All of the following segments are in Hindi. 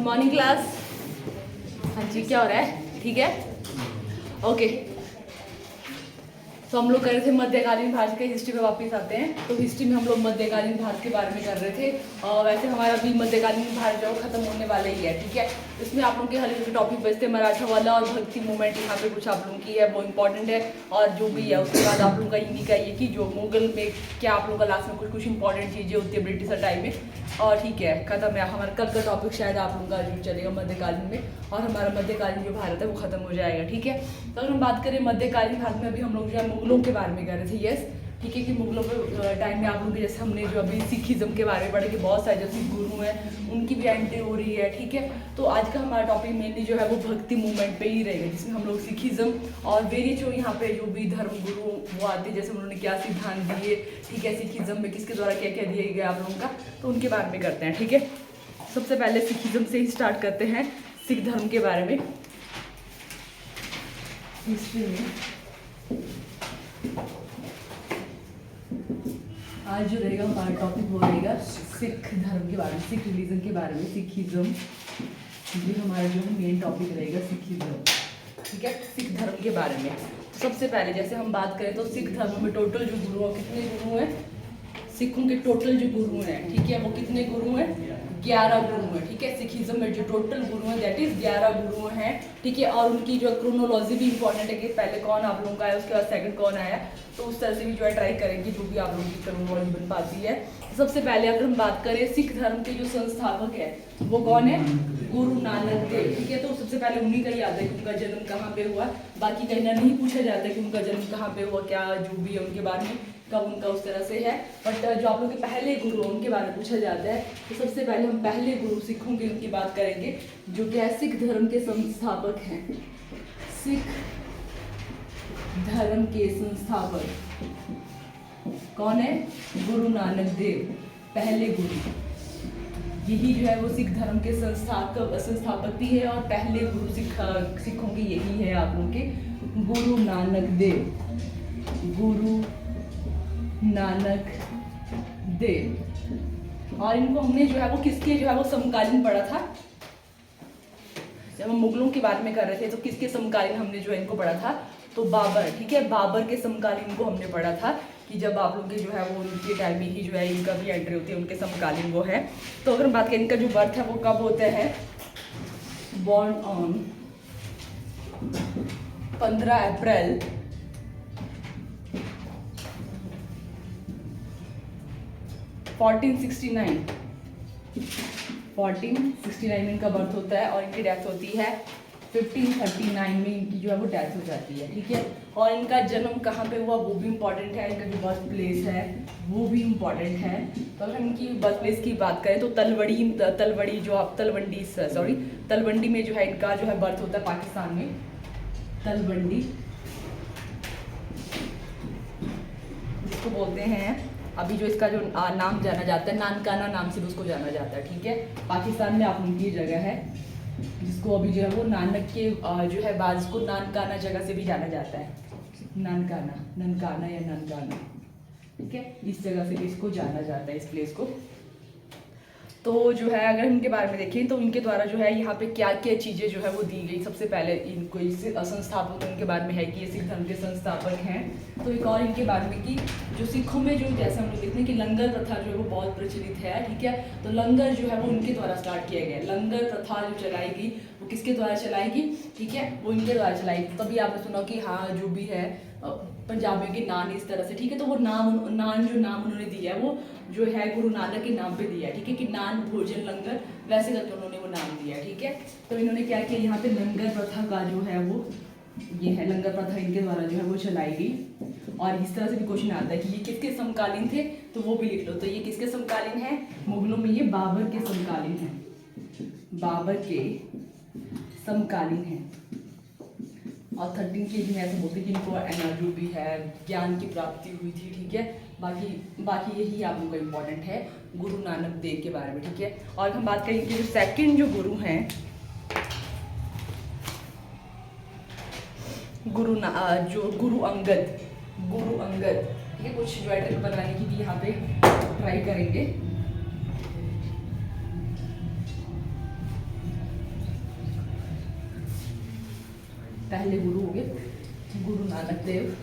Good morning class. हाँ जी, क्या हो रहा है? ठीक है, ओके। तो हम लोग कर रहे थे मध्यकालीन भारत के हिस्ट्री में वापस आते हैं। तो हिस्ट्री में हम लोग मध्यकालीन भारत के बारे में कर रहे थे। और वैसे हमारा अभी मध्यकालीन भारत जो खत्म होने वाला ही है, ठीक है। इसमें आप लोगों के हल्के के टॉपिक बचते हैं मराठा वाला और भक्ति मूवमेंट, यहाँ पे कुछ आप लोगों की है वो इंपॉर्टेंट है। और जो भी है उसके बाद आप लोगों का इन्हीं का ये कि जो मुगल में क्या आप लोगों का लास्ट में कुछ कुछ इंपॉर्टेंट चीज़ें होती है ब्रिटिशर टाइम में। और ठीक है, खत्म है हमारा कल का टॉपिक। शायद आप लोगों का जो चलेगा मध्यकालीन में, और हमारा मध्यकालीन जो भारत है वो खत्म हो जाएगा, ठीक है। तो अगर हम बात करें मध्यकालीन भारत में, अभी हम लोग जो है मुगलों के बारे में कर रहे थे। यस, ठीक है, कि मुगलों के टाइम में आप लोग जैसे हमने जो अभी सिखिज्म के बारे में पढ़ा कि बहुत सारे जो सिख गुरु हैं उनकी भी एंट्री हो रही है, ठीक है। तो आज का हमारा टॉपिक मेनली जो है वो भक्ति मूवमेंट पे ही रहेगा, जिसमें हम लोग सिखिज्म और वेरियस जो यहाँ पे जो भी धर्म गुरु वो आते हैं, जैसे उन्होंने क्या सिद्धांत दिए, ठीक है, सिखिज्म में किसके द्वारा क्या क्या दिया गया आप लोगों का, तो उनके बारे में करते हैं, ठीक है। सबसे पहले सिखिज्म से ही स्टार्ट करते हैं, सिख धर्म के बारे में हिस्ट्री में। आज जो रहेगा हमारा टॉपिक वो रहेगा सिख धर्म के बारे में, सिख रिलीजन के बारे में, सिखिज्म। ये हमारा जो मेन टॉपिक रहेगा सिखिज्म, ठीक है, सिख धर्म के बारे में। सबसे पहले जैसे हम बात करें तो सिख धर्म में टोटल जो गुरु हैं, कितने गुरु हैं सिखों के? टोटल जो गुरु हैं, ठीक है, वो कितने गुरु हैं? 11 गुरु हैं, ठीक है। सिखिज्म में जो टोटल गुरु हैं दैट इज 11 गुरु हैं, ठीक है। और उनकी जो क्रोनोलॉजी भी इंपॉर्टेंट है कि पहले कौन आप लोगों का है, उसके बाद सेकंड कौन आया, तो उस तरह से भी जो है ट्राई करेंगे जो भी आप लोगों की क्रोनोलॉजी बन पाती है। सबसे पहले अगर हम बात करें सिख धर्म के जो संस्थापक है वो कौन है? गुरु नानक देव, ठीक है। तो सबसे पहले उन्हीं का ही याद है कि उनका जन्म कहाँ पे हुआ। बाकी कहीं ना नहीं पूछा जाता है कि उनका जन्म कहाँ पे हुआ, क्या जो भी है उनके बारे में, कब उनका उस तरह से है। बट जो आप लोग के पहले गुरु उनके बारे में पूछा जाता है। तो सबसे पहले हम पहले गुरु सिखों की उनकी बात करेंगे, जो कि है सिख धर्म के संस्थापक हैं। सिख धर्म के संस्थापक कौन है? गुरु नानक देव, पहले गुरु। यही जो है वो सिख धर्म के संस्थापक भी है और पहले गुरु सिखों के यही है आप लोगों के गुरु नानक देव, गुरु नानक देव। और इनको हमने जो है वो किसके जो है वो समकालीन पढ़ा था। जब हम मुगलों के बारे में कर रहे थे तो किसके समकालीन हमने जो है इनको पढ़ा था? तो बाबर, ठीक है, बाबर के समकालीन को हमने पढ़ा था कि जब आप लोग के जो है वो उनके टाइम में ही जो है इनका भी एंट्री होती है, उनके समकालीन वो है। तो अगर हम बात करें इनका जो बर्थ है वो कब होता है? बॉर्न ऑन 15 अप्रैल 1469 में इनका बर्थ होता है और इनकी डेथ होती है 1539 में, इनकी जो है वो डेथ हो जाती है, ठीक है। और इनका जन्म कहाँ पे हुआ वो भी इम्पॉर्टेंट है, इनका जो बर्थ प्लेस है वो भी इम्पॉर्टेंट है। तो अगर हम इनकी बर्थ प्लेस की बात करें तो तलवंडी जो आप तलवंडी में जो है इनका जो है बर्थ होता है, पाकिस्तान में तलवंडी, जिसको बोलते हैं अभी जो इसका जो नाम जाना जाता है नानकाना नाम से उसको जाना जाता है, ठीक है। पाकिस्तान में आप उनकी जगह है जिसको अभी जो है वो नानक के जो है बाद को नानकाना जगह से भी जाना जाता है, ननकाना या ननकाना, ठीक है, इस जगह से भी इसको जाना जाता है, इस प्लेस को। तो जो है अगर इनके बारे में देखें तो इनके द्वारा जो है यहाँ पे क्या क्या चीज़ें जो है वो दी गई। सबसे पहले इनको इस संस्थापक इनके बारे में है कि ये सिख धर्म के संस्थापक हैं। तो एक और इनके बारे में कि जो सिखों में जो जैसे हम लोग देखते हैं कि लंगर प्रथा जो है वो बहुत प्रचलित है, ठीक है। तो लंगर जो है वो इनके द्वारा स्टार्ट किया गया। लंगर प्रथा जो चलाई गई वो किसके द्वारा चलाई गई, ठीक है, वो इनके द्वारा चलाई गई। तभी आपने सुना कि हाँ जो भी है पंजाबियों के नान इस तरह से, ठीक है। तो वो नान जो नाम उन्होंने दिया है वो जो है गुरु नानक के नाम पे दिया है, ठीक है, कि नान भोजन लंगर वैसे करके उन्होंने वो नाम दिया है, ठीक है। तो इन्होंने क्या किया यहाँ पे लंगर प्रथा का जो है वो ये है, लंगर प्रथा इनके द्वारा जो है वो चलाई गई। और इस तरह से भी क्वेश्चन आता है कि ये किसके समकालीन थे, तो वो भी लिख लो। तो ये किसके समकालीन है? मुगलों में ये बाबर के समकालीन है, बाबर के समकालीन है। और 13 के जी में ऐसे बोलते हैं कि इनको जो भी है ज्ञान की प्राप्ति हुई थी, ठीक है। बाकी यही आप लोगों का इम्पोर्टेंट है गुरु नानक देव के बारे में, ठीक है। और हम बात करेंगे कि जो सेकंड जो गुरु हैं गुरु अंगद, ठीक है। कुछ जो है ट्रिक बनाने की भी यहाँ पे ट्राई करेंगे। पहले गुरु हो गए गुरु नानक देव,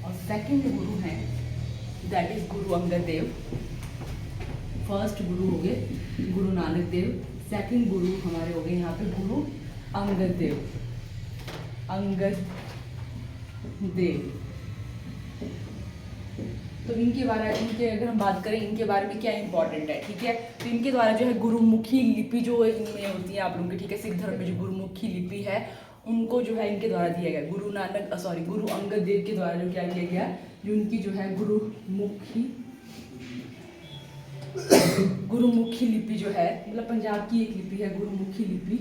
और सेकंड गुरु हैं that is Guru Angad Dev. First गुरु हो गए गुरु नानक देव, सेकंड गुरु हमारे हो गए यहाँ पे गुरु अंगद देव, अंगद देव। तो इनके अगर हम बात करें इनके बारे में क्या इंपॉर्टेंट है, ठीक है। तो इनके द्वारा जो है गुरुमुखी लिपि जो इनमें होती है आप लोगों की, ठीक है, सिख धर्म में जो गुरुमुखी लिपि है उनको जो है इनके द्वारा दिया गया। गुरु अंगद देव के द्वारा जो क्या किया गया, जो उनकी जो है गुरुमुखी लिपि जो है, मतलब पंजाब की एक लिपि है गुरुमुखी लिपि,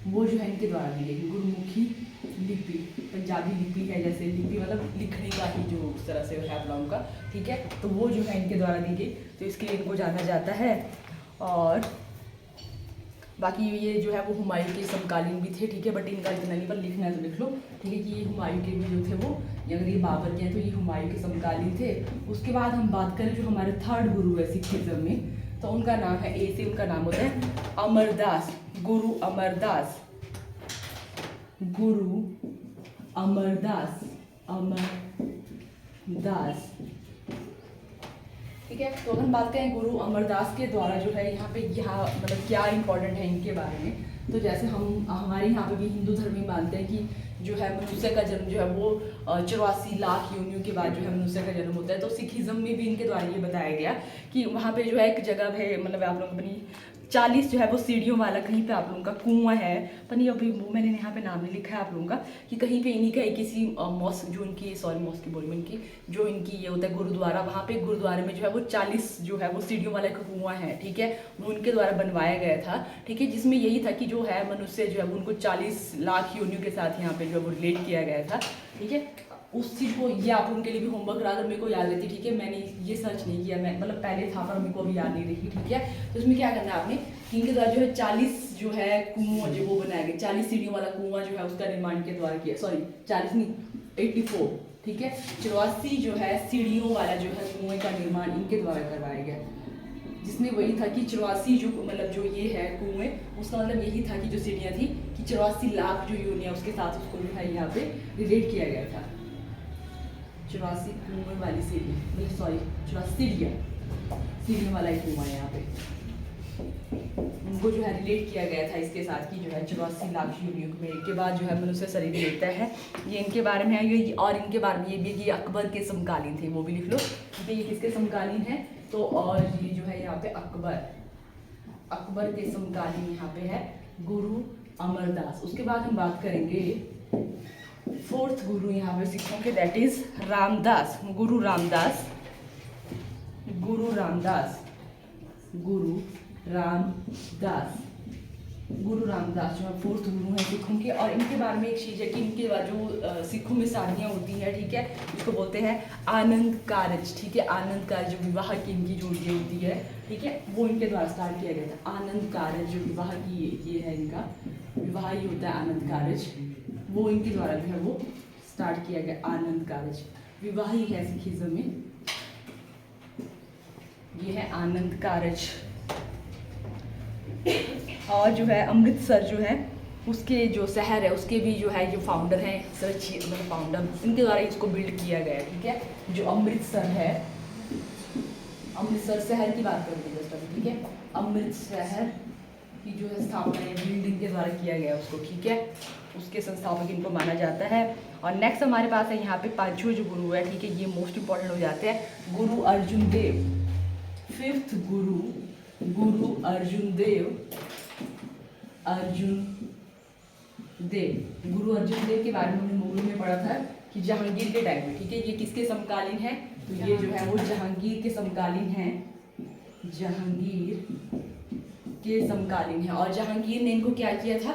वो जो है इनके द्वारा दी गई। गुरुमुखी लिपि पंजाबी लिपि है, जैसे लिपि मतलब लिखने का ही जो उस तरह से है आप लोगों का, ठीक है। तो वो जो है इनके द्वारा दी गई, तो इसके लिए इनको जाना जाता है। और बाकी ये जो है वो हुमायूं के समकालीन भी थे, ठीक है, बट इनका इतना नहीं, पर लिखना है तो लिख लो, ठीक है, कि ये हुमायूं के भी जो थे वो, अगर ये बाबर के हैं तो ये हुमायूं के समकालीन थे। उसके बाद हम बात करें जो हमारे थर्ड गुरु है सिखिज्म में, तो उनका नाम है, ए से उनका नाम होता है अमरदास, गुरु अमरदास, गुरु अमरदास, अमरदास, ठीक है। तो अगर हम बात करें गुरु अमरदास के द्वारा जो है यहाँ मतलब क्या इंपॉर्टेंट है इनके बारे में, तो जैसे हमारे यहाँ पे भी हिंदू धर्म में मानते हैं कि जो है मनुष्य का जन्म जो है वो 84 लाख योनियों के बाद जो है मनुष्य का जन्म होता है। तो सिखिज्म में भी इनके द्वारा ये बताया गया कि वहाँ पे जो है एक जगह है, मतलब आप लोग अपनी 40 जो है वो सीढ़ियों वाला कहीं पे आप लोगों का कुआं है, पर नहीं अभी वो मैंने यहाँ पे नाम नहीं लिखा है आप लोगों का, कि कहीं पे इन्हीं का एक किसी मॉस्क जो इनकी मॉस्क की बोल में इनकी जो इनकी ये होता है गुरुद्वारा, वहाँ पे गुरुद्वारे में जो है वो 40 जो है वो सीढ़ियों वाला एक कुआं है, ठीक है, वो उनके द्वारा बनवाया गया था, ठीक है, जिसमें यही था कि जो है मनुष्य जो है उनको 40 लाख योनियों के साथ यहाँ पे जो है वो रिलेट किया गया था, ठीक है। उस चीज़ को ये आप उनके लिए भी होमवर्क रहा, अगर मेरे को याद रहती, ठीक है, मैंने ये सर्च नहीं किया, मैं मतलब पहले था पर मेरे को अभी याद नहीं रही, ठीक है। तो इसमें क्या करना है आपने, इनके द्वारा जो है 40 जो है कुआं जो वो बनाया गया, 40 सीढ़ियों वाला कुआं जो है उसका निर्माण के द्वारा किया, सॉरी 40 नहीं 84, ठीक है, 84 जो है सीढ़ियों वाला जो है कुएं का निर्माण इनके द्वारा करवाया गया, जिसमें वही था कि 84 जो मतलब जो ये है कुएं, उसका मतलब यही था कि जो सीढ़ियाँ थी कि 84 लाख जो यूनिया उसके साथ उसको जो है यहाँ पे रिलेट किया गया था। 84 कुएं वाली सीढ़ी, मतलब सॉरी 84 सीढ़ियों वाला एक कुआं है यहाँ पे, उनको जो है रिलेट किया गया था इसके साथ कि जो है 84 लाख योनियों के बाद जो है मनुष्य शरीर लेता है। ये इनके बारे में है ये, और इनके बारे में ये भी कि अकबर के समकालीन थे, वो भी लिख लो, ठीक है, ये किसके समकालीन है, तो और ये जो है यहाँ पे अकबर के समकालीन यहाँ पे है गुरु अमरदास। उसके बाद हम बात करेंगे फोर्थ गुरु यहाँ पे सिखों के, दैट इज रामदास, गुरु रामदास, गुरु रामदास, गुरु रामदास, गुरु रामदास जो है फोर्थ गुरु हैं सिखों के। और इनके बारे में एक चीज़ है कि इनके बाद जो सिखों में शादियाँ होती हैं, ठीक है, इसको बोलते हैं आनंद कारज, ठीक है, आनंद कारज जो विवाह की इनकी जो ये होती है, ठीक है, वो इनके द्वारा स्टार्ट किया गया था। आनंद कारज जो विवाह की ये है, इनका विवाह ही होता है आनंद कारज, वो इनके द्वारा जो है वो स्टार्ट किया गया। आनंद कारज विवाह ही है सिखिज्म में, ये है आनंद कारज। और जो है अमृतसर जो है उसके जो शहर है उसके भी जो है जो फाउंडर हैं, मतलब फाउंडर इनके द्वारा इसको बिल्ड किया गया है, ठीक है। जो अमृतसर है, अमृतसर शहर की बात करेंगे जस्ट अभी, ठीक है, अमृतसर की जो है स्थापना है बिल्डिंग के द्वारा किया गया उसको, ठीक है, उसके संस्थापक इनको माना जाता है। और नेक्स्ट हमारे पास है यहाँ पे पांचवें जो गुरु है, ठीक है, ये मोस्ट इंपॉर्टेंट हो जाते हैं, गुरु अर्जुन देव। फिफ्थ गुरु, गुरु अर्जुन देव, गुरु अर्जुन देव के बारे में हमने मुगलों में पढ़ा था कि जहांगीर के टाइम में, ठीक है, ये किसके समकालीन है, तो ये जो है वो जहांगीर के समकालीन है, जहांगीर के समकालीन है। और जहांगीर ने इनको क्या किया था,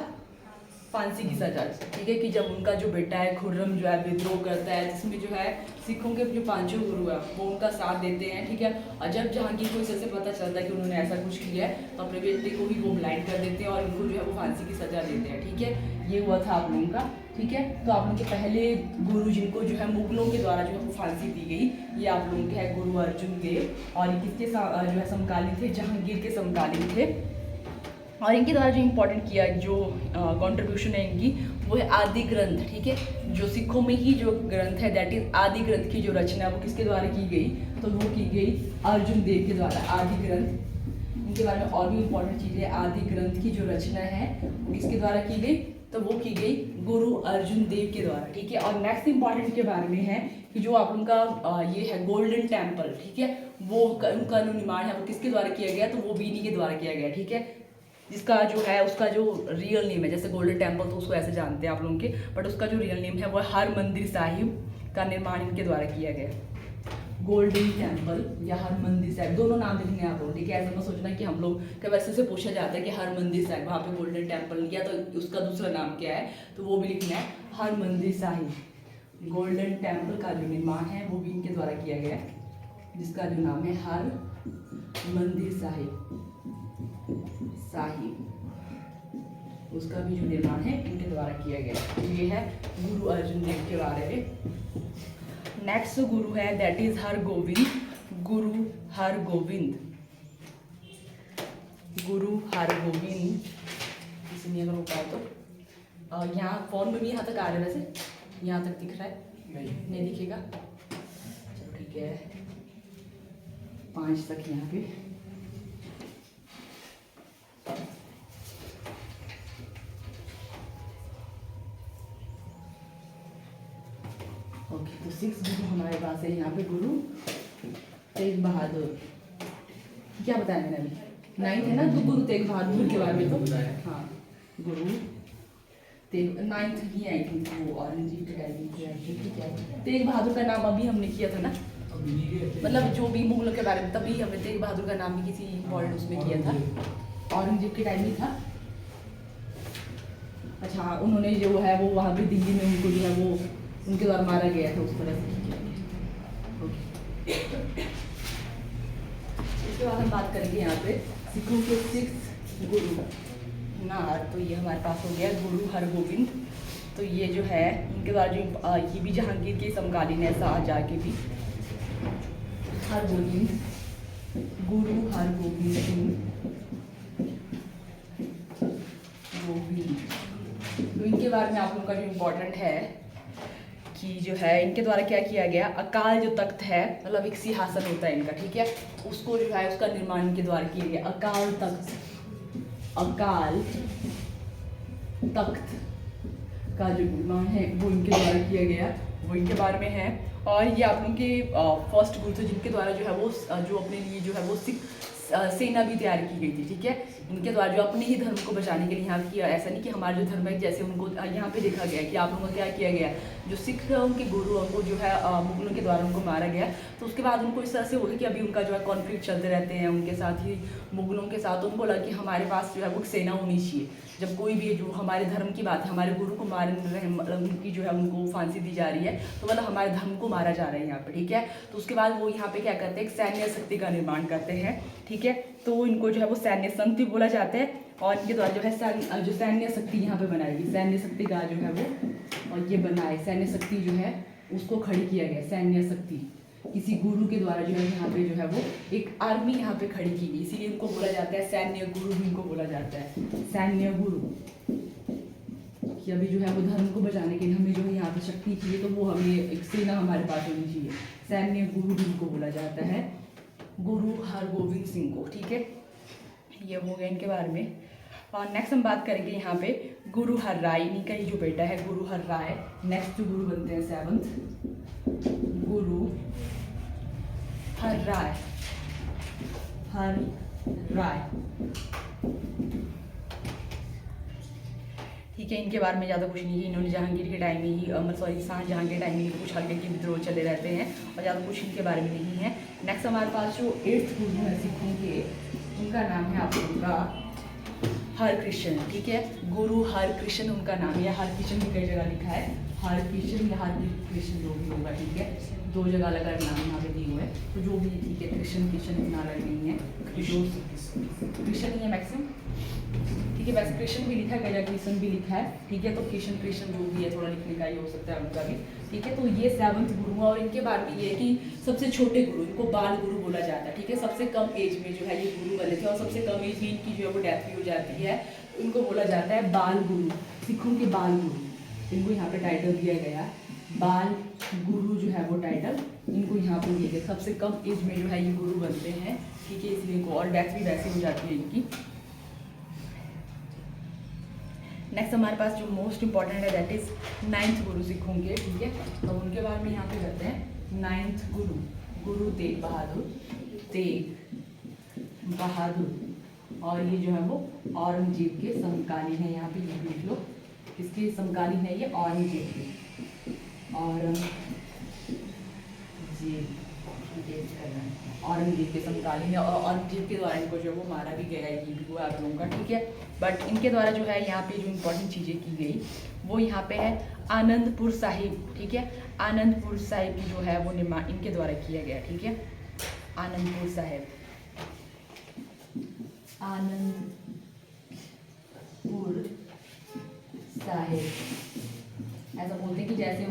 फांसी की सजा, ठीक है, कि जब उनका जो बेटा है खुर्रम जो है विद्रोह करता है, जिसमें जो है सिखों के जो पांचों गुरु है वो उनका साथ देते हैं, ठीक है। और जब जहांगीर को इससे पता चलता है कि उन्होंने ऐसा कुछ किया है तो अपने बेटे को ही वो ब्लाइंड कर देते हैं और उनको जो है वो फांसी की सजा देते हैं, ठीक है। ये हुआ था आप लोगों का, ठीक है। तो आप लोगों के पहले गुरु जिनको जो है मुगलों के द्वारा जो है वो फांसी दी गई, ये आप लोगों के है गुरु अर्जुन देव। और ये किसके जो है समकालीन थे, जहांगीर के समकालीन थे, और इनके द्वारा जो इम्पोर्टेंट किया जो कंट्रीब्यूशन है इनकी, वो है आदि ग्रंथ, ठीक है। जो सिखों में ही जो ग्रंथ है दैट इज आदि ग्रंथ की जो रचना है वो किसके द्वारा की गई, तो वो की गई अर्जुन देव के द्वारा। आदि ग्रंथ, इनके बारे में और भी इम्पोर्टेंट चीज़ है, आदि ग्रंथ की जो रचना है वो किसके द्वारा की गई, तो वो की गई गुरु अर्जुन देव के द्वारा, ठीक है। और नेक्स्ट इंपॉर्टेंट के बारे में है कि जो आप उनका ये है गोल्डन टेम्पल, ठीक है, वो उनका जो निर्माण है वो किसके द्वारा किया गया, तो वो भी इन्हीं के द्वारा किया गया, ठीक है। जिसका जो है उसका जो रियल नेम है, जैसे गोल्डन टेम्पल तो उसको ऐसे जानते हैं आप लोगों के, बट उसका जो रियल नेम है वो हरमंदिर साहिब का निर्माण इनके द्वारा किया गया। गोल्डन टेम्पल या हरमंदिर साहिब, दोनों नाम लिखने हैं आप लोग, ठीक है। ऐसा मत सोचना कि हम लोग कब वैसे से पूछा जाता है कि हरमंदिर साहिब, वहाँ पे गोल्डन टेम्पल या तो उसका दूसरा नाम क्या है, तो वो भी लिखना है हरमंदिर साहिब। गोल्डन टेम्पल का जो निर्माण है वो भी इनके द्वारा किया गया, जिसका जो नाम है हरमंदिर साहिब, उसका भी जो निर्माण है इनके द्वारा किया गया। ये है गुरु अर्जुन देव के बारे में। नेक्स्ट गुरु है दैट इज हरगोविंद, गुरु हरगोविंद, गुरु हरगोविंद। किसी ने अगर हो पाए तो यहाँ फोन में भी यहाँ तक आ रहा है, वैसे यहाँ तक दिख रहा है, नहीं दिखेगा, चलो ठीक है, 5 तक यहाँ पे। ओके, तो 6 गुरु हमारे पास है यहाँ पे। गुरु तेग बहादुर, क्या बताया मैंने अभी, 9th है ना, तो गुरु तेग बहादुर के बारे में तो हाँ, गुरु तेग 9th ही आई थी वो, औरंगजेब की टाइमिंग से आई थी, ठीक है। तेग बहादुर का नाम अभी हमने किया था ना, मतलब जो भी मुगलों के बारे में, तभी हमने तेग बहादुर का नाम भी किसी इम्पोर्टेंट उसमें किया था, औरंगजेब के टाइम में था। अच्छा, उन्होंने जो है वो वहाँ पे दिल्ली में उनको जो है वो उनके द्वारा मारा गया था, उस तरह से। इसके बाद हम बात करेंगे यहाँ पे सिखों के 6 गुरु ना, तो ये हमारे पास हो गया गुरु हरगोविंद। तो ये जो है इनके द्वारा जो ये भी जहांगीर के समकालीन है, शाहजहाँ के भी। हरगोविंद, गुरु हरगोविंद सिंह गोविंद। तो इनके बारे में आप लोगों का जो इम्पोर्टेंट है कि जो है इनके द्वारा क्या किया गया, अकाल जो तख्त है, मतलब एक सिंहासन होता है इनका, ठीक है, उसको जो है उसका निर्माण इनके द्वारा किया गया। अकाल तख्त, अकाल तख्त का जो निर्माण है वो इनके द्वारा किया गया, वो इनके बारे में है। और ये आप लोगों के फर्स्ट गुरु थे जिनके द्वारा जो है वो जो अपने लिए जो है वो सिख सेना भी तैयार की गई थी, ठीक है। इनके द्वारा जो अपने ही धर्म को बचाने के लिए यहाँ किया, ऐसा नहीं कि हमारा जो धर्म है जैसे उनको यहाँ पे देखा गया कि आप लोगों को क्या किया गया, जो सिख उनके गुरु उनको जो है मुगलों के द्वारा उनको मारा गया। तो उसके बाद उनको इस तरह से हो गया कि अभी उनका जो है कॉन्फ्लिक्ट चलते रहते हैं उनके साथ ही, मुगलों के साथ। उनको लगा कि हमारे पास जो है वो सेना होनी चाहिए, जब कोई भी जो हमारे धर्म की बात है, हमारे गुरु को मार उनकी जो है उनको फांसी दी जा रही है, तो मतलब हमारे धर्म को मारा जा रहा है यहाँ पे, ठीक है। तो उसके बाद वो यहाँ पे क्या करते हैं, एक सैन्य शक्ति का निर्माण करते हैं, ठीक है। तो इनको जो है वो सैन्य संघ भी बोला जाता है, और इनके द्वारा जो है जो सैन्य शक्ति यहाँ पे बनाई गई, सैन्य शक्ति का जो है वो, और ये बनाए सैन्य शक्ति जो है उसको खड़ी किया गया। सैन्य शक्ति किसी गुरु के द्वारा जो है यहाँ पे जो है वो एक आर्मी यहाँ पे खड़ी की गई, इसीलिए इनको बोला जाता है सैन्य गुरु भी इनको बोला जाता है, सैन्य गुरु। कि अभी जो है वो धर्म को बचाने के लिए हमें जो है यहाँ पे शक्ति चाहिए, तो वो हमें एक सेना हमारे पास होनी चाहिए, सैन्य गुरु भी इनको बोला जाता है, गुरु हरगोविंद सिंह को, ठीक है। ये हो गया इनके बारे में। और नेक्स्ट हम बात करेंगे यहाँ पे गुरु हर राय, इन्हीं का ही जो बेटा है गुरु हर राय। नेक्स्ट जो गुरु बनते हैं 7th गुरु हर राय, हर राय, ठीक है। इनके बारे में ज़्यादा कुछ नहीं है, इन्होंने जहांगीर के टाइम में ही सॉरी शाहजहाँ के टाइम में ही कुछ हल्के के विद्रोह चले रहते हैं, और ज़्यादा कुछ इनके बारे में नहीं है। नेक्स्ट हमारे पास जो 8th गुरु है सिखों के, उनका नाम है आप लोगों का हरकृष्ण, ठीक है। गुरु हरकृष्ण उनका नाम है, हरकृष्ण भी कई जगह लिखा है, हरकृष्ण या हरकृष्ण जो भी होगा, ठीक है। दो जगह अलग अलग नाम यहाँ पे दिए हुए हैं, तो जो भी ठीक है। क्रिश्चियन इतना अलग नहीं है, क्रिश्चियन ही है मैक्सिमम, ठीक है। वैसे क्रिश्चियन भी लिखा है, गैजा क्रिश्चियन भी लिखा है, ठीक है। तो क्रिश्चियन जो भी है थोड़ा लिखने का ये हो सकता है उनका भी, ठीक है। तो ये 7th गुरु है, और इनके बारे में ये है कि सबसे छोटे गुरु, इनको बाल गुरु बोला जाता है, ठीक है। सबसे कम एज में जो है ये गुरु बने थे, और सबसे कम एज में इनकी जो है वो डेथ भी हो जाती है। इनको बोला जाता है बाल गुरु, सिखों के बाल गुरु, इनको यहाँ पे टाइटल दिया गया है बाल गुरु जो है वो टाइटल इनको यहाँ पे दिया गया। सबसे कम एज में जो है ये गुरु बनते हैं, ठीक है, इसलिए इनको, और डेथ भी वैसे हो जाती है इनकी। नेक्स्ट हमारे पास जो मोस्ट इंपॉर्टेंट है दैट इज 9th गुरु सिखों के, ठीक है। तो उनके बारे में यहाँ पे करते हैं 9th गुरु, गुरु तेग बहादुर, और ये जो है वो औरंगजेब के समकालीन है। यहाँ पे ये देख लो, किसके समकालीन है ये? औरंगजेब के, औरंगजेब के समकालीन है, और औरंगजेब के द्वारा इनको जो है वो मारा भी गया है, ये भी हुआ आप लोगों का, ठीक है। बट इनके द्वारा जो है यहाँ पे जो इम्पोर्टेंट चीज़ें की गई वो यहाँ पे है आनंदपुर साहिब, ठीक है। आनंदपुर साहिब की जो है वो निर्माण इनके द्वारा किया गया, ठीक है। आनंदपुर साहिब, आनंदपुर साहिब, ऐसा बोलते हैं कि जैसे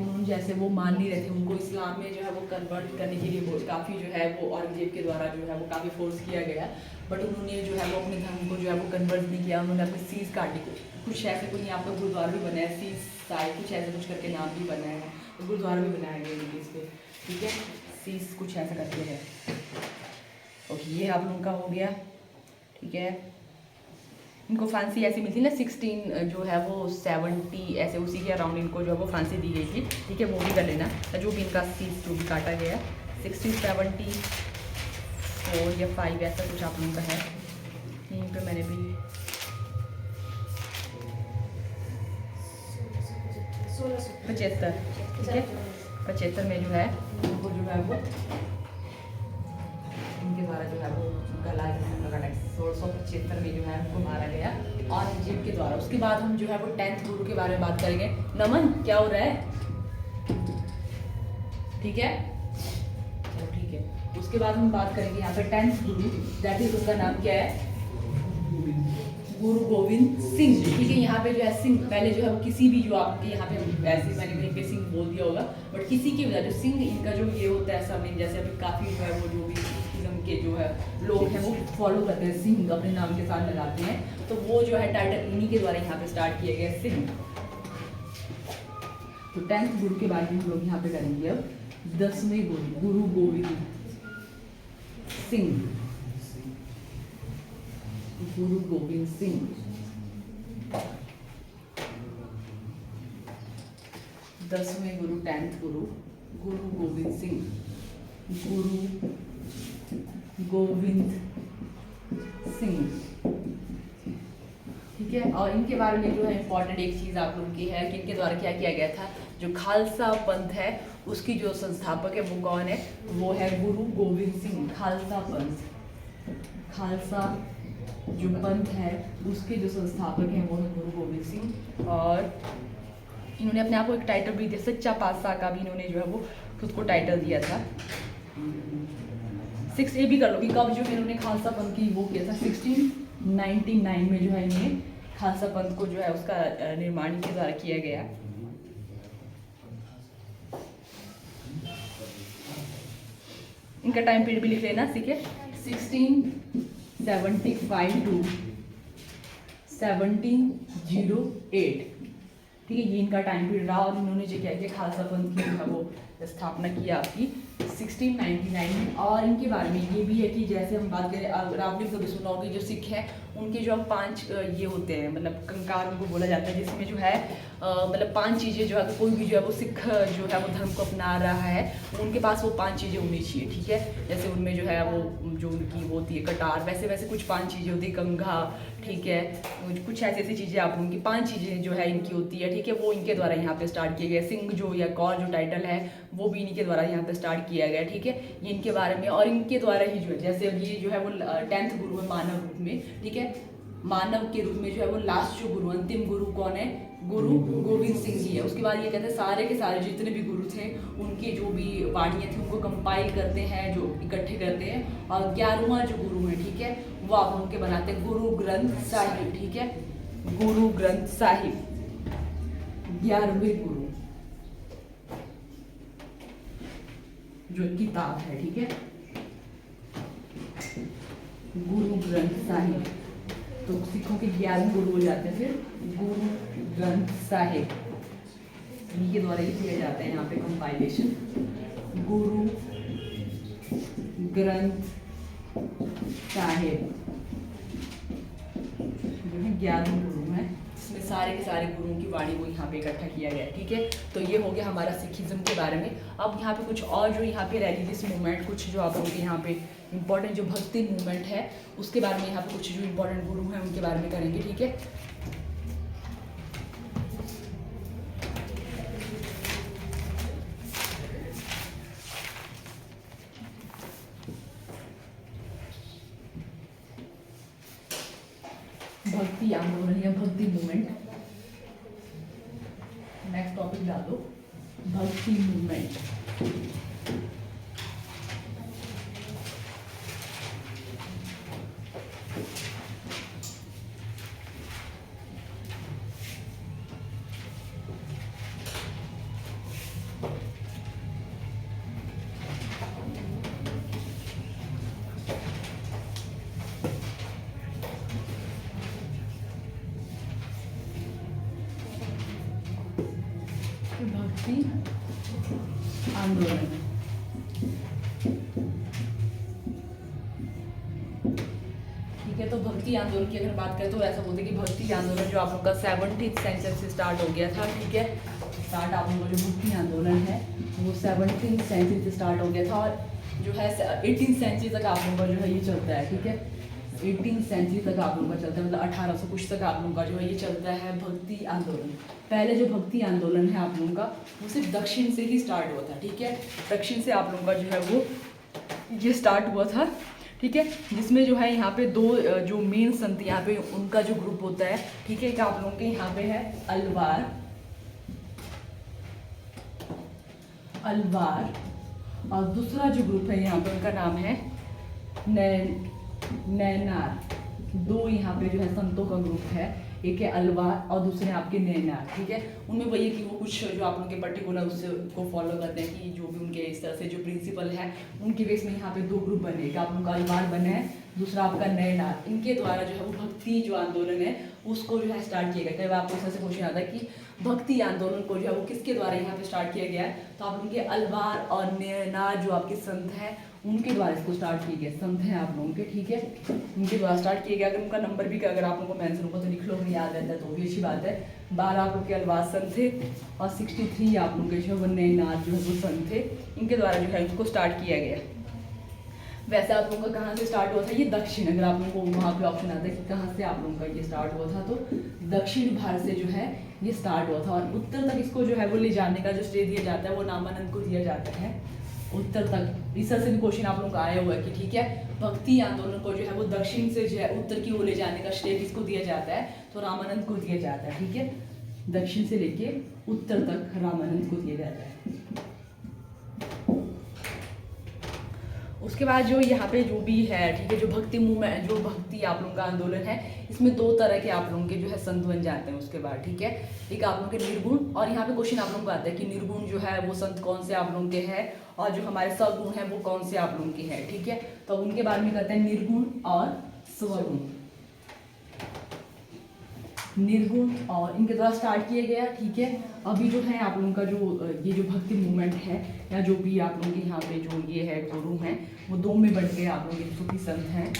वो मान नहीं रहे थे, उनको इस्लाम में जो है वो कन्वर्ट करने के लिए काफ़ी जो है वो औरंगजेब के द्वारा जो है वो काफ़ी फोर्स किया गया, बट उन्होंने जो है वो अपने धर्म को जो है वो कन्वर्ट नहीं किया। उन्होंने अपनी सीज काटी, कुछ ऐसे कोई यहाँ पर गुरुद्वारा भी बनाया, सीज साहिब कुछ ऐसे कुछ करके नाम भी बनाया है, तो गुरुद्वारा भी बनाया गया है इस पर, ठीक है। सीज कुछ ऐसा करके है, ओके। ये आप लोगों का हो गया, ठीक है। इनको फांसी ऐसी मिलती ना 16 जो है वो 70 ऐसे उसी के अराउंड इनको जो है वो फांसी दी गई थी, ठीक है। वो भी कर लेना, जो भी इनका सीज जो भी काटा गया 60, 74 या 5 ऐसा कुछ आप लोगों का है। यहीं पे मैंने भी 75, ठीक है। 75 में जो है उनको जो है वो इनके द्वारा जो है वो गला 1675 में जो है उनको मारा गया औरंगजेब के द्वारा। उसके बाद हम जो है वो 10th गुरु के बारे में बात करेंगे। नमन क्या हो रहा है? ठीक है, चलो ठीक है। उसके बाद हम बात करेंगे यहाँ पे 10th गुरु, दैट इज उसका नाम क्या है? गुरु गोविंद सिंह, ठीक है। यहाँ पे जो है सिंह, पहले जो है वो किसी भी जो आपके यहाँ पे वैसे मैंने कहीं पे सिंह बोल दिया होगा, बट किसी की वजह जो सिंह इनका जो ये होता है सब, जैसे अभी काफ़ी जो है वो जो भी किस्म के जो है लोग हैं वो फॉलो करते हैं, सिंह अपने नाम के साथ लगाते हैं, तो वो जो है टाइटल इन्हीं के द्वारा यहाँ पे स्टार्ट किया गया सिंह। तो 10th गुरु के बारे में हम लोग यहाँ पे करेंगे अब 10वें गुरु, गुरु गोविंद सिंह, गुरु गोविंद सिंह। 10वें गुरु 10th गुरु, गुरु गोविंद सिंह, गुरु गोविंद सिंह, ठीक है। और इनके बारे में जो है इम्पोर्टेंट एक चीज़ आप लोगों की है कि इनके द्वारा क्या किया गया था, जो खालसा पंथ है उसकी जो संस्थापक है वो कौन है? वो है गुरु गोविंद सिंह। खालसा पंथ, खालसा जो पंथ है उसके जो संस्थापक हैं वो है गुरु गोविंद सिंह। और इन्होंने अपने आप को एक टाइटल भी दिया, सच्चा पातशाह का भी इन्होंने जो है वो खुद को टाइटल दिया था। 6 ये भी कर लो कि कब जो इन्होंने खालसा पंथ की वो किया था, 1699 में जो है इन्होंने खालसा पंथ को जो है उसका निर्माण इनके द्वारा किया गया। इनका टाइम पीरियड भी लिख लेना, ठीक है। 1675 to 1708, ठीक है, ये इनका टाइम पीरियड रहा। और इन्होंने जो क्या किया, खालसा पंथ की जो है वो स्थापना किया आपकी 1699 में। और इनके बारे में ये भी है कि जैसे हम बात करें, अगर आपने कभी सुना होगा जो सिख है उनके जो 5 ये होते हैं, मतलब कंकार उनको बोला जाता है, जिसमें जो है मतलब 5 चीज़ें जो है कोई भी जो है वो सिख जो है वो धर्म को अपना रहा है, उनके पास वो 5 चीज़ें होनी चाहिए, ठीक है। जैसे उनमें जो है वो जो उनकी वो होती है कटार, वैसे वैसे कुछ 5 चीज़ें होती है, कंघा, ठीक है, कुछ ऐसी ऐसी चीज़ें आप उनकी 5 चीज़ें जो है इनकी होती है, ठीक है। वो इनके द्वारा यहाँ पे स्टार्ट किया गया। सिंह जो या कौर जो टाइटल है वो भी इनके द्वारा यहाँ पे स्टार्ट किया गया, ठीक है। ये इनके बारे में, और इनके द्वारा ही जो है जैसे ये जो है वो 10th गुरु है मानव रूप में, ठीक है। मानव के रूप में जो है वो लास्ट जो गुरु, अंतिम गुरु कौन है? गुरु गोविंद सिंह जी है। उसके बाद ये कहते हैं सारे के सारे जितने भी गुरु थे उनकी जो भी वाणियाँ थी उनको कंपाइल करते हैं, जो इकट्ठे करते हैं, और 11वां जो गुरु है, ठीक है, वो आप लोगों के बनाते हैं गुरु ग्रंथ साहिब, ठीक है, गुरु ग्रंथ साहिब 11वें गुरु जो किताब है, ठीक है, गुरु ग्रंथ साहिब। तो सिखों के 11 गुरु हो जाते हैं फिर गुरु ग्रंथ साहिब, इन्हीं के द्वारा ही किया जाता है यहाँ पे कंपाइलेशन। गुरु ग्रंथ साहिब जो है 11 गुरु हैं, इसमें सारे के सारे गुरुओं की वाणी को यहाँ पे इकट्ठा किया गया है, ठीक है। तो ये हो गया हमारा सिखिज्म के बारे में। अब यहाँ पे कुछ और जो यहाँ पे रिलीजियस मूवमेंट, कुछ जो आप लोगों के यहाँ पे इंपॉर्टेंट जो भक्ति मूवमेंट है उसके बारे में यहाँ पे कुछ जो इंपॉर्टेंट गुरु हैं उनके बारे में करेंगे, ठीक है। भक्ति आंदोलन या भक्ति मूवमेंट, नेक्स्ट टॉपिक डाल दो, भक्ति मूवमेंट। भक्ति आंदोलन, ठीक है। तो भक्ति आंदोलन की अगर बात करें तो ऐसा बोलते हैं कि भक्ति आंदोलन जो आप लोग का 17th सेंचुरी से स्टार्ट हो गया था, ठीक है। स्टार्ट आप लोगों का जो भक्ति आंदोलन है वो 17th सेंचुरी से स्टार्ट हो गया था, और जो है 18th सेंचुरी तक आप लोगों का जो है ये चलता है, ठीक है। 18th सेंचुरी तक आप लोगों का चलता है, मतलब 1800 कुछ तक आप लोगों का जो है ये चलता है भक्ति आंदोलन। पहले जो भक्ति आंदोलन है आप लोगों का वो सिर्फ दक्षिण से ही स्टार्ट हुआ था, ठीक है। दक्षिण से आप लोगों का जो है वो ये स्टार्ट हुआ था, ठीक है, जिसमें जो है यहाँ पे दो जो मेन संत यहाँ पे उनका जो ग्रुप होता है, ठीक है, आप लोगों के यहाँ पे है अलवार, अलवार, और दूसरा जो ग्रुप है यहाँ पे उनका नाम है नैनार। दो यहाँ पे जो है संतों का ग्रुप है, एक है अलवार और दूसरे आपके नैनार, ठीक है। उनमें वही है कि वो कुछ जो आप लोगों के पर्टिकुलर उससे को फॉलो करते हैं कि जो भी उनके इस तरह से जो प्रिंसिपल है उनके बेस में यहाँ पे दो ग्रुप बने, एक आप लोगों का अलवार बने हैं, दूसरा आपका नैनार। इनके द्वारा जो है वो भक्ति जो आंदोलन है उसको जो है स्टार्ट किया गया। कई बार आपको इस तरह से क्वेश्चन आता है कि भक्ति आंदोलन को जो है वो किसके द्वारा यहाँ पे स्टार्ट किया गया है, तो आप उनके अलवार और नैनार जो आपके संत हैं उनके द्वारा इसको स्टार्ट किया गया। संत हैं आप लोगों के, ठीक है, उनके द्वारा स्टार्ट किया गया। अगर उनका नंबर भी अगर आप लोगों को मेंशन होगा तो लिख लो, अगर याद रहता है तो भी अच्छी बात है। 12 आप लोग के अलवार संत थे और 63 आप लोगों के जो है वो नैनार जो है वो संत थे, इनके द्वारा जो है इसको स्टार्ट किया गया। वैसे आप लोगों का कहाँ से स्टार्ट हुआ था, ये दक्षिण, अगर आप लोगों को वहाँ पे ऑप्शन आता है कि कहाँ से आप लोगों का ये स्टार्ट हुआ था, तो दक्षिण भारत से जो है ये स्टार्ट हुआ था, और उत्तर तक इसको जो है वो ले जाने का जो श्रेय दिया जाता है वो रामानंद को दिया जाता है। उत्तर तक इस तरह से भी क्वेश्चन आप लोगों का आया हुआ है कि ठीक है, भक्ति आंदोलन को जो है वो दक्षिण से जो है उत्तर की ओर ले जाने का श्रेय किसको दिया जाता है, तो रामानंद को दिया जाता है, ठीक है। दक्षिण से लेके उत्तर तक रामानंद को दिया जाता है। उसके बाद जो यहाँ पे जो भी है, ठीक है, जो भक्ति मूवमेंट, जो भक्ति आप लोगों का आंदोलन है, इसमें दो तरह के आप लोगों के जो है संत बन जाते हैं। उसके बाद ठीक है, एक आप लोगों के निर्गुण, और यहाँ पे क्वेश्चन आप लोगों को आता है कि निर्गुण जो है वो संत कौन से आप लोगों के हैं, और जो हमारे सगुण है वो कौन से आप लोगों के हैं, ठीक है। तो उनके बारे में करते हैं निर्गुण और स्वगुण। निर्गुण और इनके द्वारा स्टार्ट किया गया, ठीक है। अभी जो है आप लोगों का जो ये जो भक्ति मूवमेंट है, या जो भी आप लोगों के यहाँ पे जो ये है गुरु हैं, वो दो में बंट गए आप लोगों के सूफी संत हैं।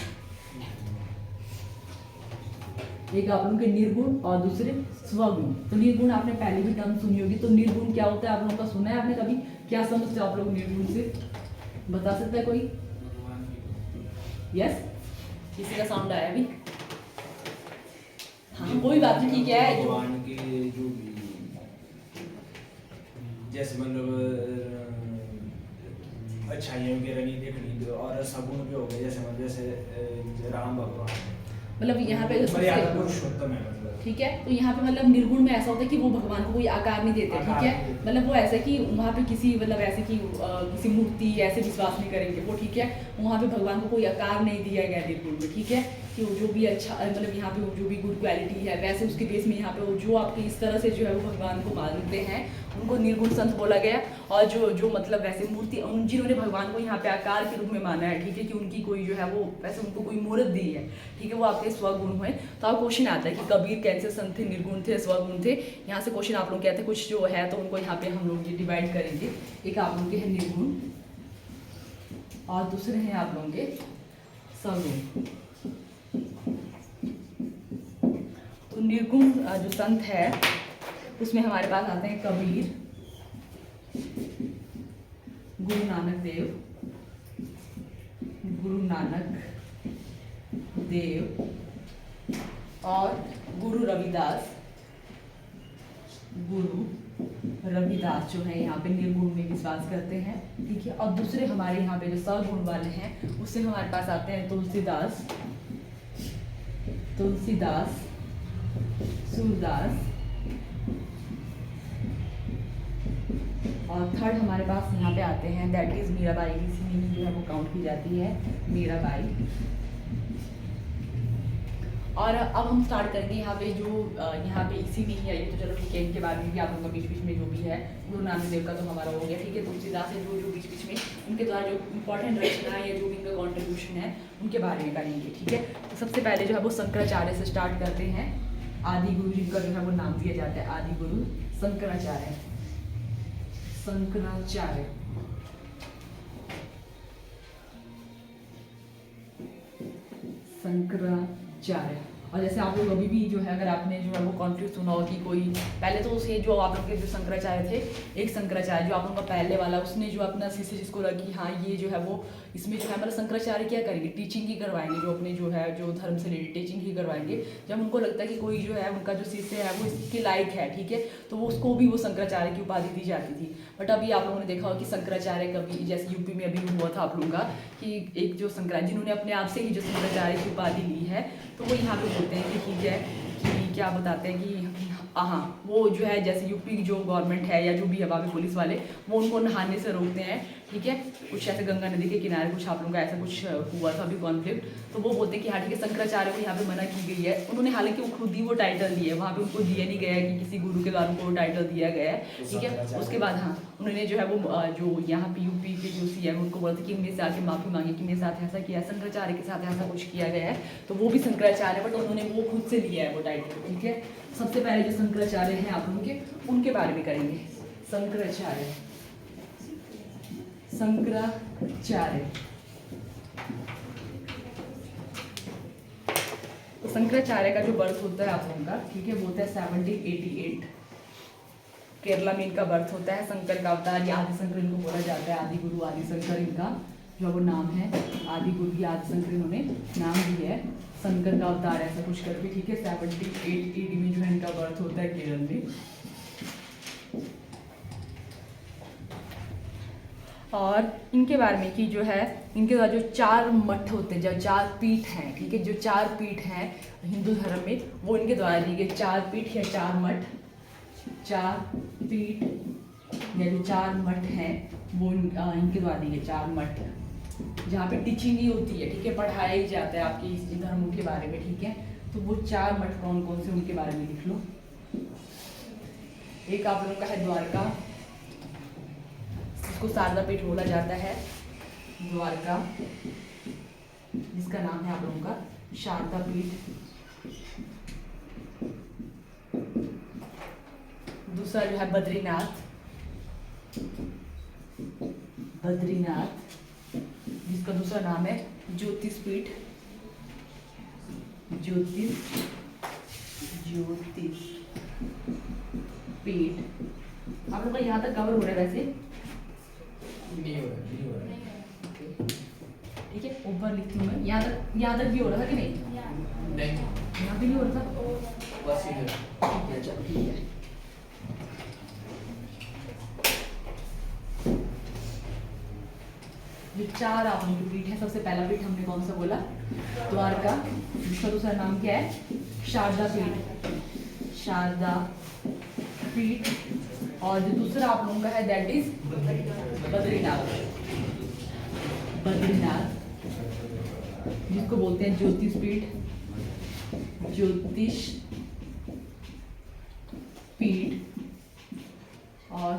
एक आप लोगों के निर्गुण और दूसरे स्वगुण। तो निर्गुण आपने पहले भी टर्म सुनी होगी, तो निर्गुण क्या होता है आप लोगों का सुना है आपने कभी, क्या समझते हो आप लोग निर्गुण से, बता सकते हैं कोई? यस, किसी का साउंड आया अभी? हाँ कोई बात नहीं, ठीक है। भगवान के जो भी जैसे मतलब अच्छाइयों की रनी देखनी, और सगुण भी हो गए, जैसे मतलब जैसे राम भगवान, मतलब यहाँ पे मर्यादा पुरुषोत्तम है मतलब। ठीक है। तो यहाँ पे मतलब निर्गुण में ऐसा होता है कि वो भगवान को कोई आकार नहीं देते, ठीक है। मतलब वो ऐसा कि वहाँ पे किसी मतलब ऐसे कि किसी मूर्ति ऐसे विश्वास नहीं करेंगे वो, ठीक है। वहाँ पे भगवान को कोई आकार नहीं दिया गया निर्गुण में, ठीक है। कि वो जो भी अच्छा मतलब यहाँ पे वो जो भी गुड क्वालिटी है वैसे उसके बेस में यहाँ पे वो जो आपके इस तरह से जो है वो भगवान को मानते हैं उनको निर्गुण संत बोला गया। और जो मतलब वैसे मूर्ति जिन्होंने भगवान को यहाँ पे आकार के रूप में माना है, ठीक है, कि उनकी कोई जो है वो वैसे उनको कोई मूर्त दी है, ठीक है, वो आपके स्वगुण हुए। तो आप क्वेश्चन आता है कि कबीर कैसे संत थे, निर्गुण थे, स्वगुण थे। यहाँ से क्वेश्चन आप लोग कहते हैं कुछ जो है तो उनको यहाँ पे हम लोग ये डिवाइड करेंगे। एक आप लोग के हैं निर्गुण और दूसरे हैं आप लोगों के सगुण। तो निर्गुण जो संत है उसमें हमारे पास आते हैं कबीर, गुरु नानक देव और गुरु रविदास जो है यहाँ पे निर्गुण में विश्वास करते हैं, ठीक है। और दूसरे हमारे यहाँ पे जो सगुण वाले हैं उससे हमारे पास आते हैं तुलसीदास, सूरदास और थर्ड हमारे पास यहाँ पे आते हैं दैट इज मीराबाई। इसी में ही जो है वो काउंट की जाती है मीराबाई। और अब हम स्टार्ट करेंगे यहाँ पे जो यहाँ पे इसी में ही आइए। तो चलो ठीक है, इनके बारे में भी आप लोगों का बीच बीच में जो भी है गुरु नानक देव का तो हमारा हो गया, ठीक है। तुलसीदास है जो बीच बीच में उनके द्वारा जो इंपॉर्टेंट रचना है या जो भी इनका कॉन्ट्रीब्यूशन है उनके बारे में करेंगे, ठीक है। तो सबसे पहले जो है वो शंकराचार्य से स्टार्ट करते हैं। आदि गुरु जिनका जो है वो नाम दिया जाता है आदि गुरु शंकराचार्य। और जैसे आप लोग अभी भी जो है अगर आपने जो है वो कॉन्फ्लिक्ट सुना हो कि कोई पहले तो उसे जो आप लोग के जो शंकराचार्य थे, एक शंकराचार्य जो आप लोगों का पहले वाला उसने जो अपना शिष्य जिसको लगा कि हाँ ये जो है वो इसमें जो है मतलब शंकराचार्य क्या करेंगे, टीचिंग ही करवाएंगे, जो अपने जो है जो धर्म से रिलेटेड टीचिंग ही करवाएंगे। जब उनको लगता है कि कोई जो है उनका जो शिष्य है वो इसके लायक है, ठीक है, तो वो उसको भी वो शंकराचार्य की उपाधि दी जाती थी। बट अभी आप लोगों ने देखा हो कि शंकराचार्य कभी जैसे यूपी में अभी हुआ था आप लोगों का कि एक जो शंकराचार्य जिन्होंने अपने आप से ही जो शंकराचार्य की उपाधि ली है तो वो यहाँ पे बोलते हैं कि ठीक है कि क्या बताते हैं कि हाँ वो जो है जैसे यूपी की जो गवर्नमेंट है या जो भी है वहाँ पे पुलिस वाले वो उनको नहाने से रोकते हैं, ठीक है। कुछ ऐसे गंगा नदी के किनारे कुछ आप लोगों का ऐसा कुछ हुआ था अभी कॉन्फ्लिक्ट, तो वो बोलते हैं कि हाँ ठीक है शंकराचार्य को यहाँ पे मना की गई है। उन्होंने हालांकि वो खुद ही वो टाइटल दिए, वहाँ पे उनको दिया नहीं गया है कि किसी गुरु के द्वारा उनको टाइटल दिया गया है, ठीक है। उसके बाद हाँ उन्होंने जो है वो जो यहाँ पे यूपी के जो सी है उनको बोलते कि मेरे से आके माफ़ी मांगी कि मेरे साथ ऐसा किया, शंकराचार्य के साथ ऐसा कुछ किया गया है, तो वो भी शंकराचार्य बट उन्होंने वो खुद से लिया है वो टाइटल, ठीक है। सबसे पहले जो शंकराचार्य हैं आप लोगों के उनके बारे में करेंगे। शंकराचार्य तो शंकराचार्य का जो बर्थ होता है आप लोगों का, ठीक है, वो होता है 1788 केरला में इनका बर्थ होता है। शंकर का अवतार या आदि शंकर इनको बोला जाता है, आदि गुरु आदि शंकर इनका जो वो नाम है, आदि गुरु आदि शंकर इन्होंने नाम दिया है, शंकर का अवतार ऐसा कुछ करके, ठीक है। 1788 AD में जो है इनका बर्थ होता है केरल में। और इनके बारे में कि जो है इनके द्वारा जो 4 मठ होते हैं, जो 4 पीठ हैं, ठीक है, जो 4 पीठ हैं हिंदू धर्म में वो इनके द्वारा दिए गए 4 पीठ या 4 मठ, 4 पीठ या जो 4 मठ हैं वो इनके द्वारा दिए गए 4 मठ जहाँ पे टीचिंग ही होती है, ठीक है, पढ़ाया ही जाता है आपके इस धर्मों के बारे में, ठीक है। तो वो 4 मठ कौन कौन से उनके बारे में लिख लो। एक आप लोगों का है द्वारका, इसको शारदा पीठ बोला जाता है, द्वारका जिसका नाम है आप लोगों का शारदा पीठ। दूसरा जो है बद्रीनाथ जिसका दूसरा नाम है ज्योतिष पीठ, आप लोग का यहाँ तक कवर हो रहा है वैसे नहीं हो रहा ठीक है। ऊपर लिखती हूँ मैं, यहाँ तक भी हो रहा था कि नहीं? यहाँ भी नहीं हो रहा था बस इधर ठीक है, चलो ठीक है। जो 4 आप उनके पीठ है, सबसे पहला पीठ हमने कौन सा बोला, द्वारका, जिसका दूसरा नाम क्या है, शारदा पीठ, शारदा पीठ। और जो दूसरा आप लोगों का है दैट इज बद्रीनाथ, बद्रीनाथ जिसको बोलते हैं ज्योतिष पीठ, ज्योतिष पीठ। और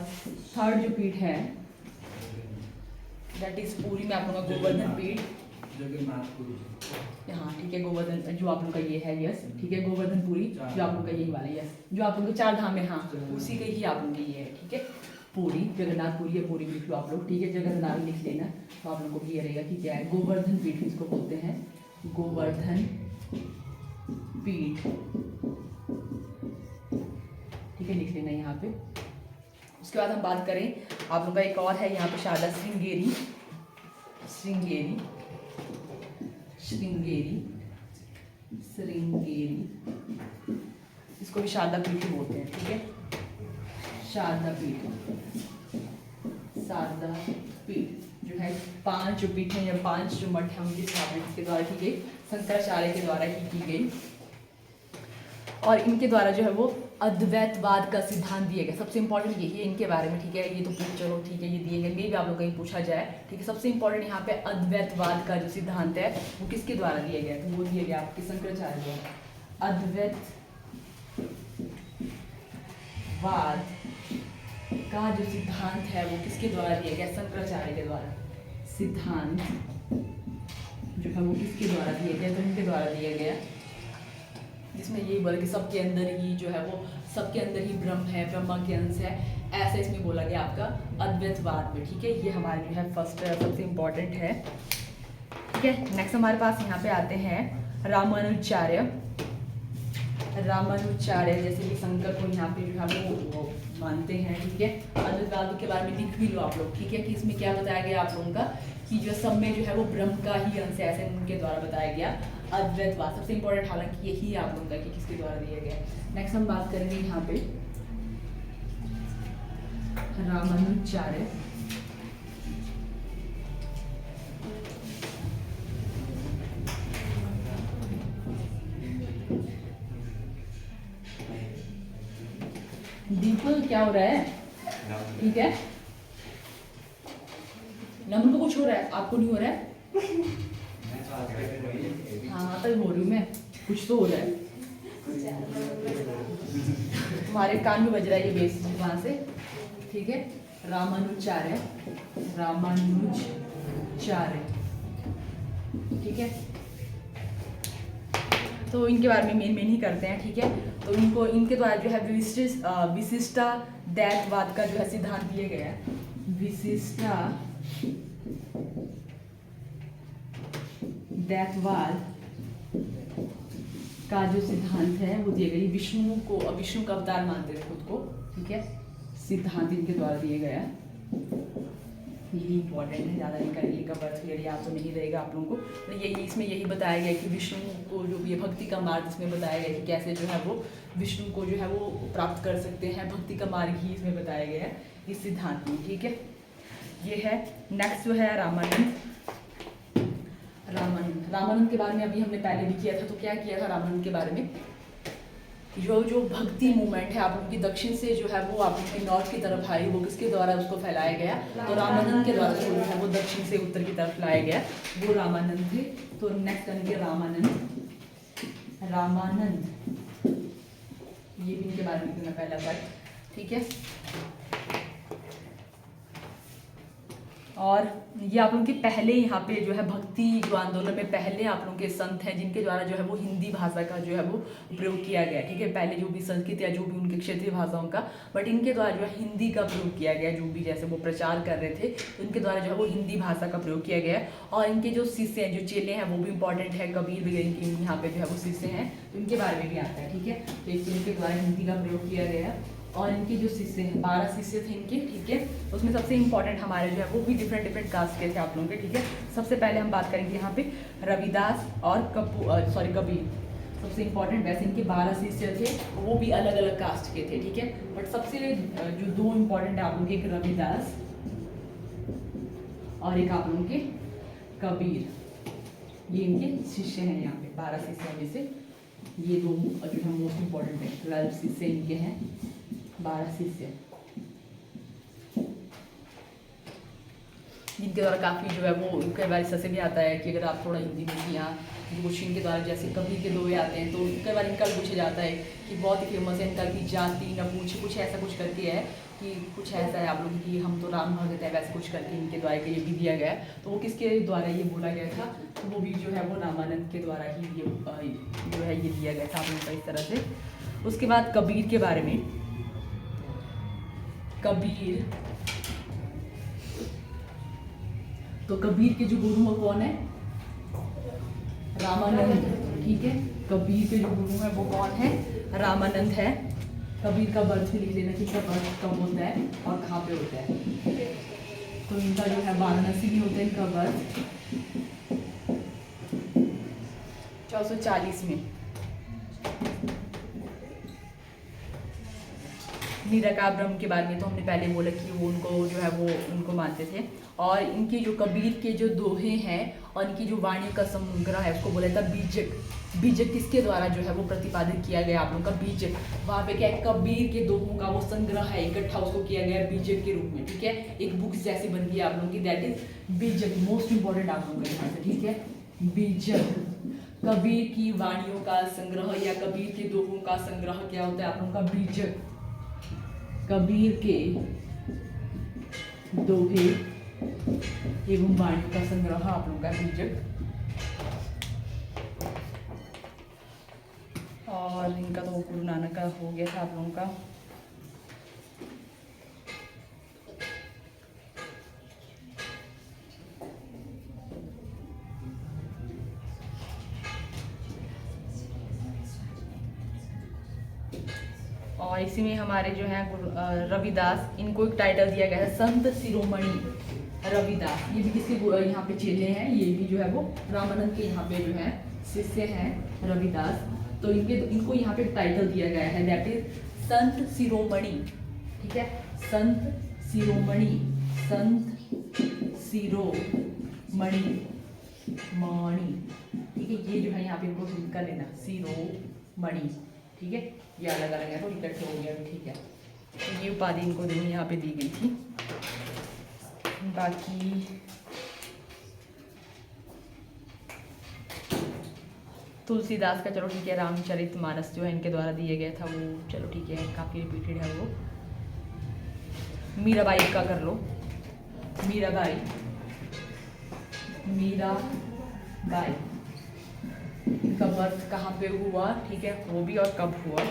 थर्ड जो पीठ है दैट इज पूरी में आप लोगों का गोवर्धन पीठ, हाँ ठीक है, गोवर्धन जो आप लोग का ये है, यस ठीक है, गोवर्धनपुरी जो आप लोग का यही वाला, यस जो आप लोग के 4 धाम है, हाँ उसी के ही आप लोग के ये है, ठीक है। पूरी जगन्नाथपुरी है, पूरी लिख लो आप लोग, ठीक है, जगन्नाथ लिख लेना, तो आप लोगों को ये रहेगा कि क्या है, गोवर्धन पीठ इसको बोलते हैं, गोवर्धन पीठ, ठीक है, लिख लेना यहाँ पे। उसके बाद हम बात करें आप लोग का एक और है यहाँ पे शारदा श्रृंगेरी, श्रृंगेरी, श्रृंगेरी, श्रृंगेरी, इसको भी शारदा पीठ ही बोलते हैं, ठीक है, शारदा पीठ, शारदा पीठ जो है 5 जो पीठ है या 5 जो मठ है उनकी स्थापना किसके द्वारा की गई, शंकराचार्य के द्वारा ही की गई। और इनके द्वारा जो है वो अद्वैतवाद का सिद्धांत दिया गया, सबसे इंपॉर्टेंट यही है इनके बारे में, ठीक है, ये तो चलो ठीक है, ये दिए गए, मे भी आप लोग कहीं पूछा जाए, ठीक है, सबसे इंपॉर्टेंट यहाँ पे अद्वैतवाद का जो सिद्धांत है वो किसके द्वारा दिया गया, तो वो दिया गया आपके शंकराचार्य द्वारा। अद्वैतवाद का जो सिद्धांत है वो किसके द्वारा दिया गया, शंकराचार्य के द्वारा। सिद्धांत जो है वो किसके द्वारा दिया गया, तो इनके द्वारा दिया गया, जिसमें यही बोला कि सबके अंदर ही जो है वो, सबके अंदर ही ब्रह्म है, ब्रह्मा के अंश है, ऐसा इसमें बोला गया आपका अद्वैतवाद में, ठीक है। ये हमारे जो है फर्स्ट सबसे इम्पोर्टेंट है, ठीक है। नेक्स्ट हमारे पास यहाँ पे आते हैं रामानुजाचार्य, रामानुजाचार्य जैसे कि शंकर को यहाँ पे जो है वो मानते हैं, ठीक है। अद्वैतवाद के बारे में लिख भी लो आप लोग, ठीक है, कि इसमें क्या बताया गया आप लोगों का कि जो सब में जो है वो ब्रह्म का ही अंश है, ऐसे उनके द्वारा बताया गया अद्वैतवाद, सबसे इंपॉर्टेंट हालांकि यही आप लोगों का कि किसके द्वारा दिया गया। नेक्स्ट हम बात करेंगे यहाँ पे रामानुजाचार्य, दीपक क्या हो रहा है, ठीक है, नमन को कुछ हो रहा है, आपको नहीं हो रहा है, हाँ तो हो रही हूँ मैं, कुछ तो हो रहा है, तुम्हारे कान में बज रहा है ये बेस वहां से, ठीक है। रामानुजाचार्य, रामानुजाचार्य, ठीक है, तो इनके बारे में मेन ही करते हैं, ठीक है। तो इनको इनके द्वारा जो है विशिष्टाद्वैतवाद का जो है सिद्धांत दिया गया है, विशिष्टाद्वैतवाद का जो सिद्धांत है वो दिया गया, विष्णु का अवतार मानते थे खुद को, ठीक है, सिद्धांत इनके द्वारा दिया गया, यही इंपॉर्टेंट है, ज़्यादा इनका ये का बर्थ ईयर याद तो नहीं रहेगा आप लोगों को, तो यही इसमें यही बताया गया कि विष्णु को जो भी भक्ति का मार्ग इसमें बताया गया कि कैसे जो है वो विष्णु को जो है वो प्राप्त कर सकते हैं, भक्ति का मार्ग ही इसमें बताया गया है इस सिद्धांत में, ठीक है। ये है। नेक्स्ट जो है रामानंद, रामानंद के बारे में अभी हमने पहले भी किया था, तो क्या किया था रामानंद के बारे में, जो भक्ति मूवमेंट है आप लोगों की दक्षिण से जो है वो आप लोगों की नॉर्थ की तरफ आई, वो किसके द्वारा उसको फैलाया गया, तो रामानंद के द्वारा जो है वो दक्षिण से उत्तर की तरफ लाया गया, वो रामानंद थे। तो नेक्स्ट करेंगे रामानंद, ये भी इनके बारे में पहला पार्ट, ठीक है। और ये आप लोगों के पहले यहाँ पे जो है भक्ति जो आंदोलन में पहले आप लोगों के संत हैं जिनके द्वारा जो है वो हिंदी भाषा का जो है वो प्रयोग किया गया, ठीक है। पहले जो भी संस्कृत या जो भी उनके क्षेत्रीय भाषाओं का, बट इनके द्वारा जो है हिंदी का प्रयोग किया गया, जो भी जैसे वो प्रचार कर रहे थे तो इनके द्वारा जो है वो हिंदी भाषा का प्रयोग किया गया। और इनके जो शिष्य हैं, जो चेले हैं, वो भी इंपॉर्टेंट है, कबीर वगैरह इनके यहाँ पे जो है वो शिष्य हैं, तो इनके बारे में भी आता है, ठीक है। तो इनके द्वारा हिंदी का प्रयोग किया गया। और इनके जो शिष्य हैं 12 शिष्य थे इनके, ठीक है। उसमें सबसे इंपॉर्टेंट हमारे जो है वो भी डिफरेंट कास्ट के थे आप लोगों के, ठीक है। सबसे पहले हम बात करेंगे यहाँ पे रविदास और कबीर, सबसे इंपॉर्टेंट। वैसे इनके 12 शिष्य थे, वो भी अलग अलग कास्ट के थे, ठीक है। बट सबसे जो 2 इंपॉर्टेंट है आप लोग, एक रविदास और एक आप लोगों के कबीर, ये इनके शिष्य हैं। यहाँ पे 12 शिष्य में से ये दो जो है मोस्ट इम्पोर्टेंट है। 12 शिष्य इनके हैं, 12 शिष्य, जिनके द्वारा काफ़ी जो है वो कई बार ऐसा से भी आता है कि अगर आप थोड़ा हिंदी में यहाँ क्वेश्चन के द्वारा जैसे कबीर के दोहे आते हैं तो कई बार इनका पूछा जाता है कि बहुत ही फेमस है इनका कि जाति न पूछे, कुछ ऐसा कुछ करके है कि कुछ ऐसा है आप लोग कि हम तो राम भगत है, वैसे कुछ करके इनके द्वारा ये भी दिया गया है। तो वो किसके द्वारा ये बोला गया था, तो वो भी जो है वो रामानंद के द्वारा ही ये जो है ये दिया गया था आप लोगों का इस तरह से। उसके बाद कबीर के बारे में, कबीर, तो कबीर के जो गुरु है कौन है, रामानंद, ठीक है। कबीर के जो गुरु है वो कौन है, रामानंद है। कबीर का बर्थ भी लिख लेना कि इसका बर्थ कब होता है और कहाँ पे होता है। तो इनका जो है वाराणसी भी होता है इनका बर्थ 1440 में। मीरा ब्रह्म के बारे में तो हमने पहले बोला कि वो उनको जो है वो उनको मानते थे। और इनकी जो कबीर के जो दोहे हैं और इनकी जो वाणी का संग्रह है उसको बोला था बीजक। बीजक किसके द्वारा जो है वो प्रतिपादित किया गया आप लोगों का, बीजक। वहाँ पे क्या है, कबीर के दोहों का वो संग्रह है, इकट्ठा उसको किया गया बीजक के रूप में, ठीक है। एक बुक जैसी बन गई आप लोगों की, दैट इज बीजक। मोस्ट इंपॉर्टेंट आप लोगों का यहाँ से, ठीक है। बीजक कबीर की वाणियों का संग्रह या कबीर के दोहों का संग्रह क्या होता है आप लोगों का, बीजक। कबीर के दोहे एवं वाणी का संग्रह आप लोगों का बीजक। और इनका तो गुरु नानक का हो गया था आप लोगों का। और इसी में हमारे जो है रविदास, इनको एक टाइटल दिया गया है संत शिरोमणि रविदास। ये भी किसके यहाँ पे चेले हैं, ये भी जो है वो रामानंद के यहाँ पे जो है शिष्य हैं रविदास। तो इनको यहाँ पे टाइटल दिया गया है, दैट इज संत शिरोमणि, ठीक है। संत शिरोमणि, संत शिरोमणि, मणि, ठीक है। ये जो है यहाँ पे इनको कर लेना, शिरोमणि, ठीक है। ये अलग अलग है तो इकट्ठे हो गया, ठीक है। तो ये उपाधि इनको यहाँ पे दी गई थी। बाकी तुलसीदास का चलो ठीक है, रामचरितमानस जो है इनके द्वारा दिए गया था वो चलो ठीक है, काफ़ी रिपीटेड है वो। मीराबाई का कर लो, मीराबाई, मीराबाई इनका बर्थ कहाँ पे हुआ, ठीक है, वो भी और कब हुआ।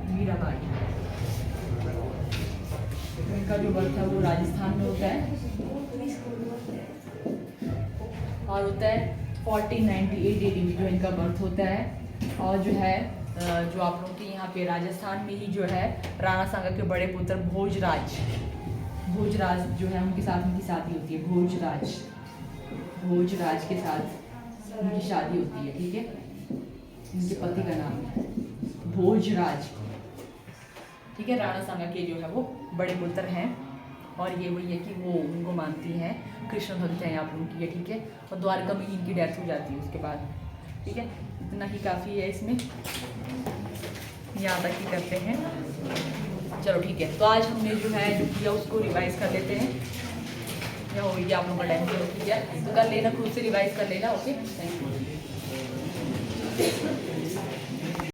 मीराबाई इनका जो बर्थ है वो राजस्थान में होता है और होता है 1498 AD में जो इनका बर्थ होता है। और जो है जो आप लोगों के यहाँ पे राजस्थान में ही जो है राणा सांगा के बड़े पुत्र भोजराज, भोजराज जो है उनके साथ उनकी शादी होती है। भोजराज, भोजराज के साथ उनकी शादी होती है, ठीक है। इनके पति का नाम है भोजराज, ठीक है। राणा सांगा के जो है वो बड़े पुत्र हैं। और ये वही है कि वो उनको मानती हैं, कृष्ण भक्त हैं आप लोगों की ये, ठीक है। और द्वारका में इनकी डेथ हो जाती है उसके बाद, ठीक है। इतना ही काफ़ी है इसमें, यहाँ तक ही करते हैं। चलो ठीक है, तो आज हमने जो है जो किया उसको रिवाइज कर लेते हैं। या हो गया आप लोगों का टाइम, चलो ठीक है। तो कर लेना, खुद से रिवाइज कर लेना, ओके। Thank you.